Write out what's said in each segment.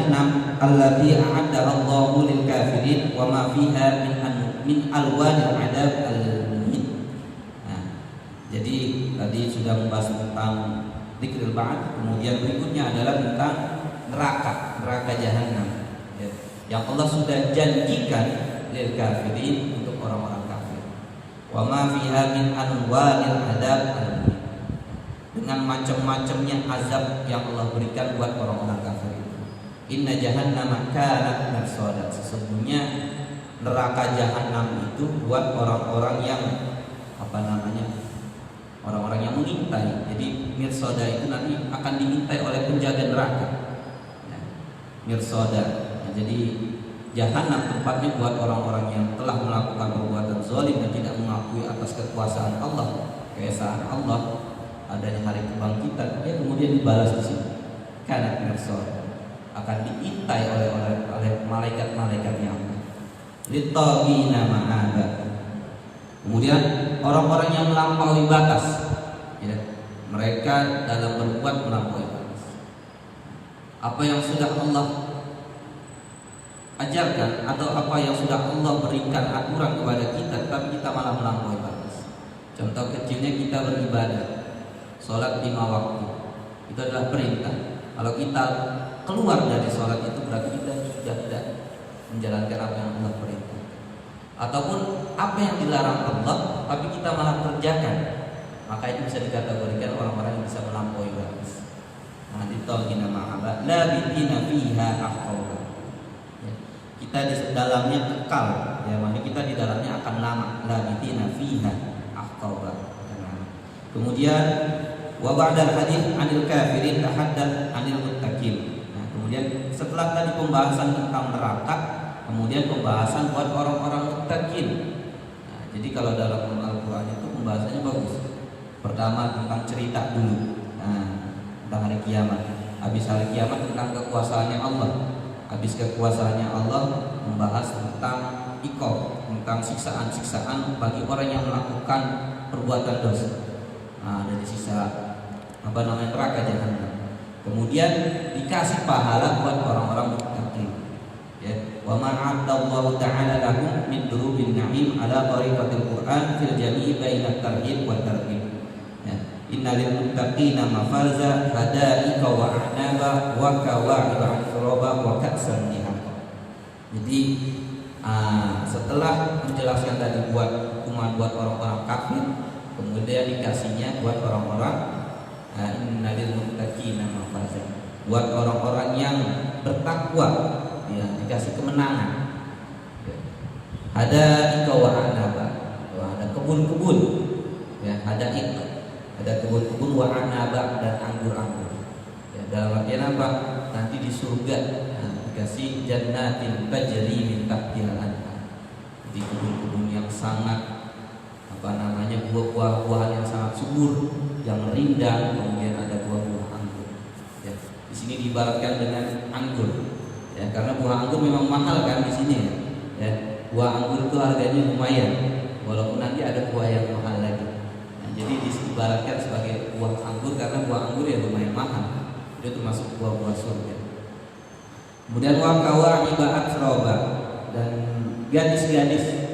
jahannam allati a'addaha Allahu lil kafirin wa ma fiha min alwanil adab al-muhin. Nah, jadi tadi sudah membahas tentang dzikrul ba'd, kemudian berikutnya adalah tentang neraka jahannam, ya, yang Allah sudah janjikan lil kafirin untuk orang-orang kafir. Wa ma fiha min alwanil adab al-muhin, dengan macam-macamnya azab yang Allah berikan buat orang-orang kafir. Inna jahannama kanat mirsada, sesungguhnya neraka jahanam itu buat orang-orang yang orang-orang yang mengintai. Jadi mirsada itu nanti akan diintai oleh penjaga neraka, ya, mirsada. Ya, jadi jahanam tempatnya buat orang-orang yang telah melakukan perbuatan zalim dan tidak mengakui atas kekuasaan Allah, keesaan Allah, adanya hari kebangkitan, ya, kemudian dibalas di sini. Karena mirsad akan diintai oleh malaikat-malaikat yang litagina ma'aba. Kemudian orang-orang yang melampaui batas, ya, mereka dalam berbuat melampaui batas. Apa yang sudah Allah ajarkan atau apa yang sudah Allah berikan aturan kepada kita, tapi kita malah melampaui batas. Contoh kecilnya kita beribadah, sholat 5 waktu, itu adalah perintah. Kalau kita keluar dari sholat itu berarti kita sudah tidak menjalankan apa yang Allah perintah. Ataupun apa yang dilarang Allah tapi kita malah kerjakan, maka itu bisa dikategorikan orang-orang yang bisa melampaui batas. Nah, ditolgina ma'aba labithina fiha ahqaba, ya, kita di dalamnya kekal, ya, maksudnya kita di dalamnya akan lama. Labithina fiha ahqaba. Kemudian wa ba'dal hadits 'anil kafirin tahaddath 'anil muttaqin. Nah, kemudian setelah tadi pembahasan tentang neraka, kemudian pembahasan buat orang-orang muttaqin. Nah, jadi kalau dalam Al-Qur'an itu pembahasannya bagus. Pertama tentang cerita dulu. Nah, tentang hari kiamat. Habis hari kiamat tentang kekuasaannya Allah. Habis kekuasaannya Allah membahas tentang iqab, tentang siksaan-siksaan bagi orang yang melakukan perbuatan dosa. Nah, dari sisa neraka jahanam. Kemudian dikasih pahala buat orang-orang muttaqin, ya. Wa ma'adallahu ta'ala lahum min durubin na'im ala tariqatil Qur'an fil jami'i bainat tarhib wa tarhib. Ya. Innal muttaqina mafaza hadaika wa a'naba wa kawa'iba athroba wa ka'san dihaqa. Jadi setelah menjelaskan tadi buat hukuman buat orang-orang kafir, kemudian dikasihnya buat orang-orang innalil muttaqina mafaza, buat orang-orang yang bertakwa, ya, dikasih kemenangan. Ada ikawa anaba, ada kebun-kebun, ya, ada kebun-kebun wa anaba dan anggur-anggur. Ya, dalam artian apa? Nanti di surga, dikasih jannatin tajri min tahtiha al-anhar. Di kebun-kebun yang sangat buah-buahan yang sangat subur, yang rindang, kemudian ada buah-buah anggur. Ya, di sini diibaratkan dengan anggur, ya, karena buah anggur memang mahal kan di sini, ya. Ya, buah anggur itu harganya lumayan, walaupun nanti ada buah yang mahal lagi. Nah, jadi diibaratkan sebagai buah anggur karena buah anggur ya lumayan mahal, itu termasuk buah-buah surga. Kemudian wa kawa'iba athroba, dan gadis-gadis.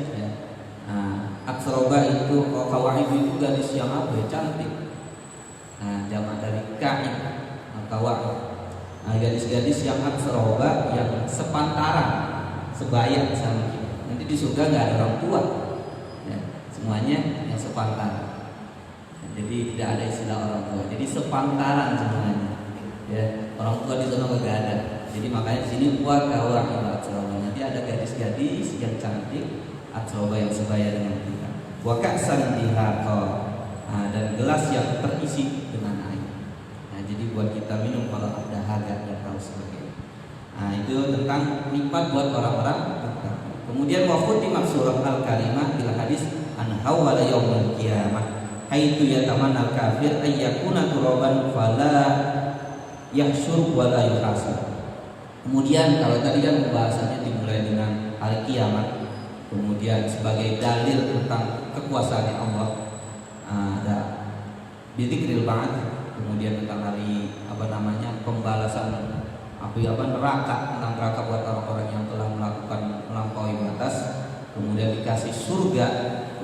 Aksroba itu kawaib itu gadis yang apa ya, cantik. Nah, jamak dari kaib, kawaib. Nah, gadis-gadis yang aksroba, yang sepantaran, sebaya sama kita. Nanti di surga nggak ada orang tua, ya, semuanya yang sepantaran. Jadi tidak ada istilah orang tua. Jadi sepantaran semuanya. Ya, orang tua di sana nggak ada. Jadi makanya di sini buat kawaib aksroba. Nanti ada gadis-gadis yang cantik, aksroba yang sebaya dengan kita. Wa ka'san dihaqa, dan gelas yang terisi dengan air. Nah, jadi buat kita minum kalau ada haga yang tahu sebagainya. Nah, itu tentang nikmat buat orang-orang. Kemudian wa khutimah surah Al-Karimah bil hadis an hawala yaumil qiyamah haitsu yatamanna al-kafir ayyakuna turaban fala yahsyur wa la yuhasab. Kemudian kalau tadi kan pembahasannya dimulai dengan hari kiamat, kemudian sebagai dalil tentang kekuasaan Allah, ada bidzikril ba'd, kemudian tentang hari pembalasan api neraka, tentang neraka buat orang-orang yang telah melampaui batas. Kemudian dikasih surga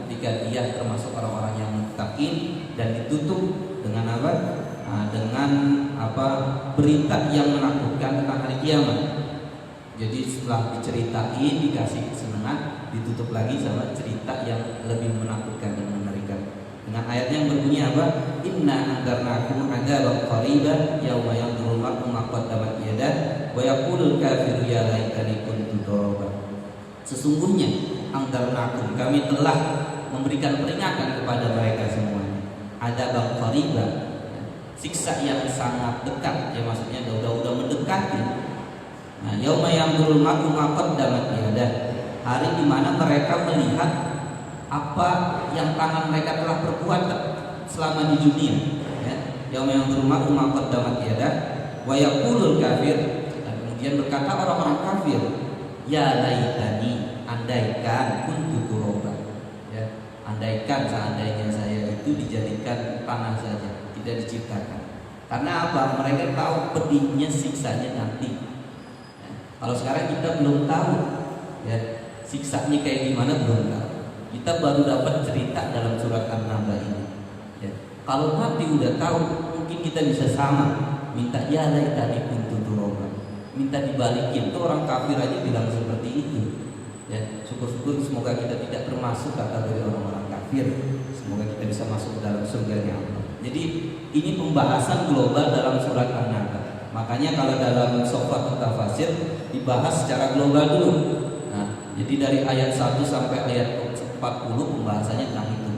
ketika dia termasuk orang-orang yang muttaqin, dan ditutup dengan apa? Dengan berita yang menakutkan tentang hari kiamat. Jadi setelah diceritain, dikasih kesenangan, ditutup lagi sama cerita yang lebih menakutkan dan mengerikan. Dengan ayatnya yang berbunyi apa? Inna anzarnakum adzaban qariban yauma yanzurul mar'u ma qaddamat yadah wa yaqulul kafiru ya laitani kuntu turaba. Sesungguhnya anzarnakum, kami telah memberikan peringatan kepada mereka semuanya. Adzaban qariban, siksa yang sangat dekat, ya maksudnya udah mendekati. Nah, yauma yanzurul mar'u ma qaddamat yadah, hari di mana mereka melihat apa yang tangan mereka telah perbuat selama di dunia, ya. Yauma yanzurul mar'u ma qaddamat yadah wa yaqulul kafir, dan kemudian berkata orang-orang kafir, ya laitani, andaikan kuntu turaba, ya, andaikan seandainya saya itu dijadikan tanah saja, tidak diciptakan. Karena apa? Mereka tahu pedihnya siksanya nanti. Kalau sekarang kita belum tahu, ya, siksanya kayak gimana belum tahu. Kita baru dapat cerita dalam surat An-Naba ini. Ya. Kalau nanti udah tahu, mungkin kita bisa sama, minta ya laitani kuntu turaba, minta dibalikin. Itu orang kafir aja bilang seperti itu. Ya, syukur-syukur semoga kita tidak termasuk kata dari orang-orang kafir. Semoga kita bisa masuk dalam surganya Allah. Jadi ini pembahasan global dalam surat An-Naba. Makanya kalau dalam Sofatul Tafasir dibahas secara global dulu. Nah, jadi dari ayat 1 sampai ayat 40 pembahasannya tentang itu.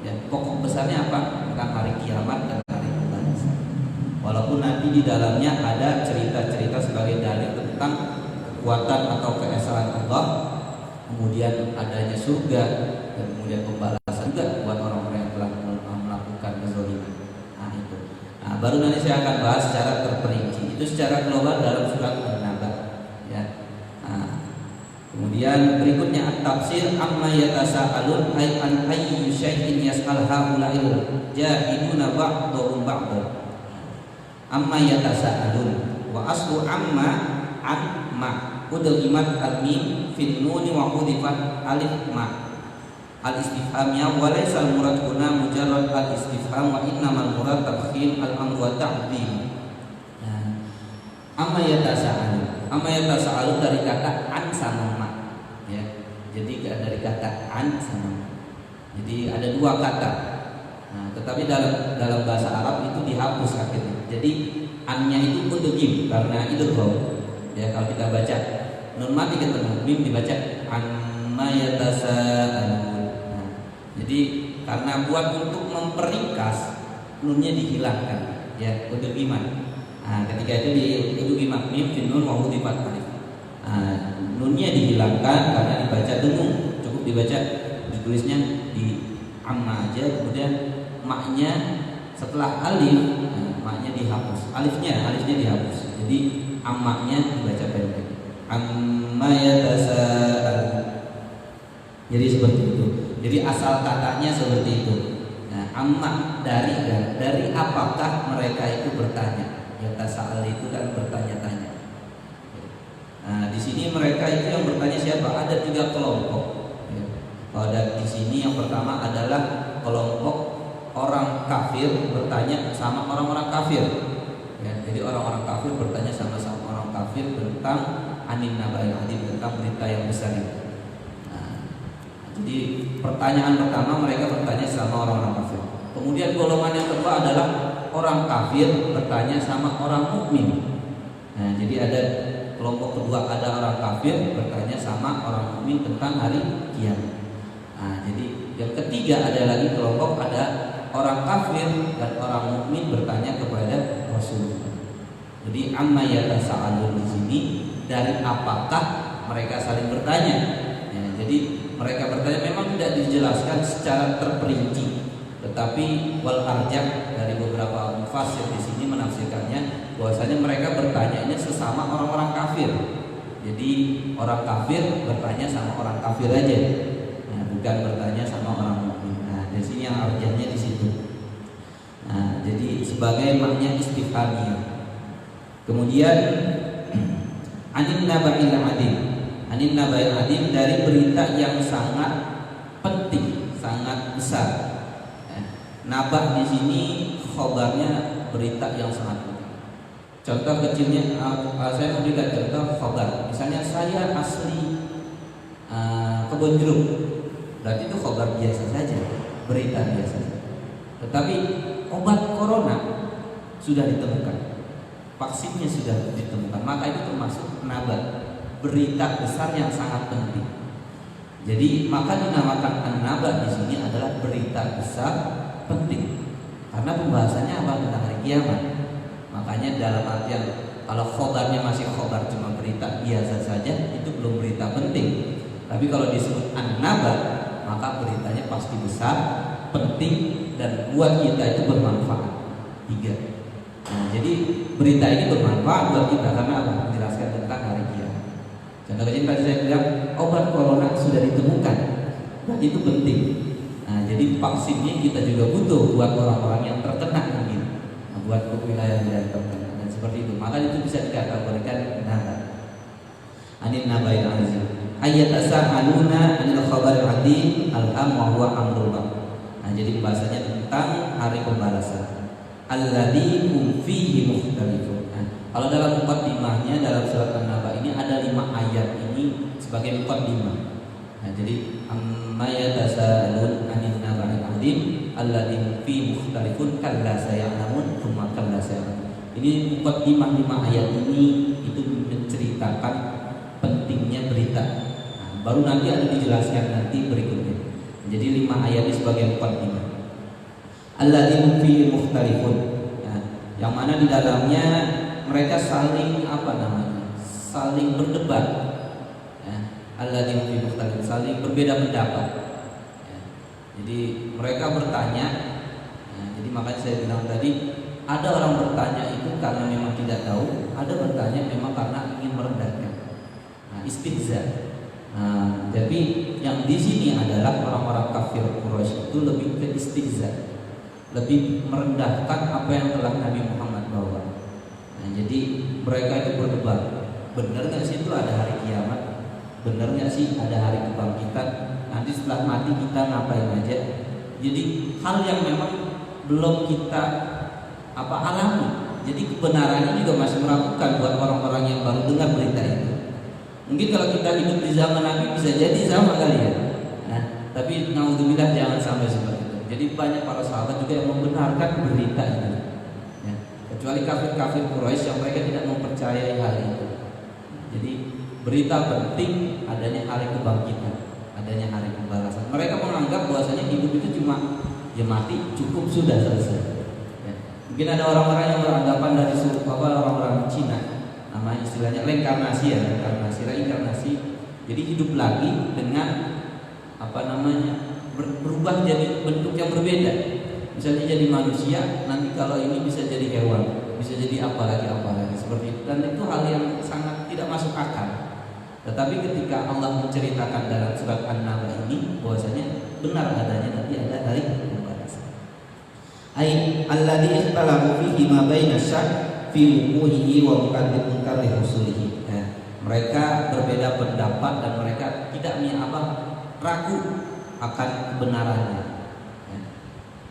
Ya, pokok besarnya apa? Tentang hari kiamat dan hari pembalasan. Walaupun nanti di dalamnya ada cerita-cerita sebagai dalil tentang kekuatan atau keesaan Allah, kemudian adanya surga, dan kemudian pembalasan juga buat orang-orang yang telah melakukan kezaliman. Nah, itu. Nah, baru nanti saya akan bahas secara terperinci. Itu secara global dalam surat An-Naba, ya. Nah, kemudian berikutnya at-tafsir amma yatasaalun ay an ayyi syai'in yas'al haula'il jahiduna ba'dhum ba'dha. Amma yatasaalun wa aslu amma amma udhimat al-mim fin nun wa udhifat alif ma al-istifhamnya wa laysa al-murad huna mujarrad al-istifham wa innamal murad tafkhim al-amr wa ta'dhim. Amma yatasaalun dari kata an sama ma, ya. Jadi dari kata an sama ma. Jadi ada dua kata. Nah, tetapi dalam bahasa Arab itu dihapus akhirnya. Jadi annya itu mudghim karena itu ya, kalau kita baca nun mati ketemu mim dibaca amma yatasaalun. Nah, jadi karena buat untuk memperingkas nunnya dihilangkan, ya, mudghiman. Nah, ketika itu diudugi mim nun wa hudifat alif. Nah, nunnya dihilangkan karena dibaca dengung, cukup dibaca, ditulisnya di amma aja, kemudian maknya setelah alif, maknya dihapus, alifnya dihapus. Jadi ammanya dibaca pendek. Amma yatasaalun. Jadi seperti itu. Jadi asal katanya seperti itu. Nah, amma dari apakah mereka itu bertanya? Yatasa'al itu kan bertanya-tanya. Nah, di sini mereka itu yang bertanya siapa? Ada 3 kelompok. Ya. Pada di sini yang pertama adalah kelompok orang kafir bertanya sama orang-orang kafir. Ya, jadi orang-orang kafir bertanya sama orang kafir tentang anin nabail adzim, tentang berita yang besar itu. Nah, jadi pertanyaan pertama mereka bertanya sama orang-orang kafir. Kemudian golongan yang kedua adalah orang kafir bertanya sama orang mukmin. Nah, jadi ada kelompok kedua, ada orang kafir bertanya sama orang mukmin tentang hari kiamat. Nah, jadi yang ketiga ada lagi kelompok, ada orang kafir dan orang mukmin bertanya kepada Rasul. Jadi amma yatasaalun di sini dari apakah mereka saling bertanya. Ya, jadi mereka bertanya memang tidak dijelaskan secara terperinci. Tetapi wal arjah dari beberapa mufassir di sini menafsirkannya bahwasanya mereka bertanya sesama orang-orang kafir. Jadi orang kafir bertanya sama orang kafir aja, nah, bukan bertanya sama orang mukmin. Nah, di sini yang arjahnya di situ. Nah, jadi sebagai makna istifhamiyah. Kemudian Anin nabail adim. Anin nabail adim, dari berita yang sangat penting, sangat besar. Nabah di sini khobarnya berita yang sangat penting. Contoh kecilnya, saya memberikan contoh khobar. Misalnya saya asli kebun jeruk, berarti itu khobar biasa saja, berita biasa. Tetapi obat corona sudah ditemukan, vaksinnya sudah ditemukan, maka itu termasuk nabah, berita besar yang sangat penting. Jadi maka dinamakan an-nabah di sini adalah berita besar penting, karena pembahasannya apa? Tentang hari kiamat. Makanya dalam artian kalau khobarnya masih khobar cuma berita biasa saja, itu belum berita penting. Tapi kalau disebut an-nabah, maka beritanya pasti besar, penting, dan buat kita itu bermanfaat. 3. Nah, jadi berita ini bermanfaat buat kita karena apa? Menjelaskan tentang hari kiamat. Contoh kecil tadi saya bilang obat corona sudah ditemukan, berarti itu penting. Nah, jadi vaksinnya kita juga butuh buat orang-orang yang terkena mungkin, buat wilayah-wilayah terkena dan seperti itu. Maka itu bisa dikategorikan nabah. Anin nabail azim. Ayat as'aluna anil khabaril adim al-am wa huwa amrul baq. Nah, jadi bahasanya tentang hari pembalasan. Alladzi hum fihi mukhtalifun. Nah, kalau dalam muqaddimahnya dalam surat An-Naba ini ada 5 ayat ini sebagai muqaddimah. Nah, jadi amma yatasaalun anin naba'il azim alladzi hum fihi mukhtalifun kalla saya'lamun tsumma kalla saya'lamun. Ini muqaddimah 5 ayat ini itu menceritakan pentingnya berita. Nah, baru nanti ada dijelaskan nanti berikutnya. Jadi 5 ayat ini sebagai muqaddimah. Alladzina fihi mukhtalifun, ya, yang mana di dalamnya mereka saling saling berdebat. Ya, alladzina fihi mukhtalifun, saling berbeda pendapat. Ya, jadi mereka bertanya. Ya, jadi makanya saya bilang tadi ada orang bertanya itu karena memang tidak tahu, ada bertanya memang karena ingin merendahkan. Nah, istihza. Nah, jadi yang di sini adalah orang-orang kafir Quraisy itu lebih ke istihza, lebih merendahkan apa yang telah Nabi Muhammad bawa. Nah, jadi mereka itu berdebat, benar nggak sih itu ada hari kiamat? Benar nggak sih ada hari kebangkitan? Nanti setelah mati kita ngapain aja? Jadi hal yang memang belum kita alami. Jadi kebenarannya juga masih meragukan buat orang-orang yang baru dengar berita itu. Mungkin kalau kita hidup di zaman Nabi bisa jadi sama kali ya. Nah, tapi naudzubillah jangan sampai seperti itu. Jadi banyak para sahabat juga yang membenarkan berita itu, ya, kecuali kafir-kafir Quraisy yang mereka tidak mempercayai hal itu. Jadi berita penting adanya hari kebangkitan, adanya hari pembalasan. Mereka menganggap bahwasanya hidup itu cuma ya mati cukup sudah selesai. Ya. Mungkin ada orang-orang yang beranggapan dari orang-orang Cina, namanya istilahnya reinkarnasi ya, reinkarnasi. Jadi hidup lagi dengan berubah jadi bentuk yang berbeda. Misalnya jadi manusia, nanti kalau ini bisa jadi hewan, bisa jadi apa lagi seperti itu. Dan itu hal yang sangat tidak masuk akal. Tetapi ketika Allah menceritakan dalam surat An-Naba ini bahwasanya benar adanya nanti ada hari pembalasan. Ai alladzi ikhtalafu fihi ma baina syak fi wuquhihi wa munkari husulihi. Mereka berbeda pendapat dan mereka tidak ragu akan kebenarannya. Ya.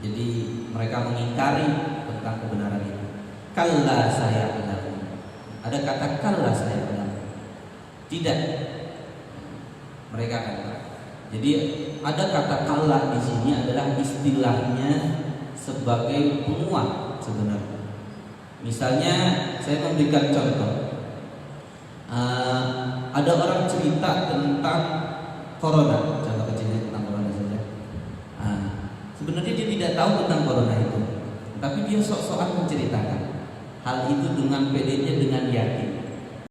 Jadi mereka mengingkari tentang kebenaran itu. Kalla saya'lamun. Ada kata kalla saya'lamun. Tidak. Mereka kata. Jadi ada kata kalla di sini adalah istilahnya sebagai penguat sebenarnya. Misalnya saya memberikan contoh. Ada orang cerita tentang corona. Sebenarnya dia tidak tahu tentang corona itu, tapi dia sok-sokan menceritakan hal itu dengan pedenya, dengan yakin.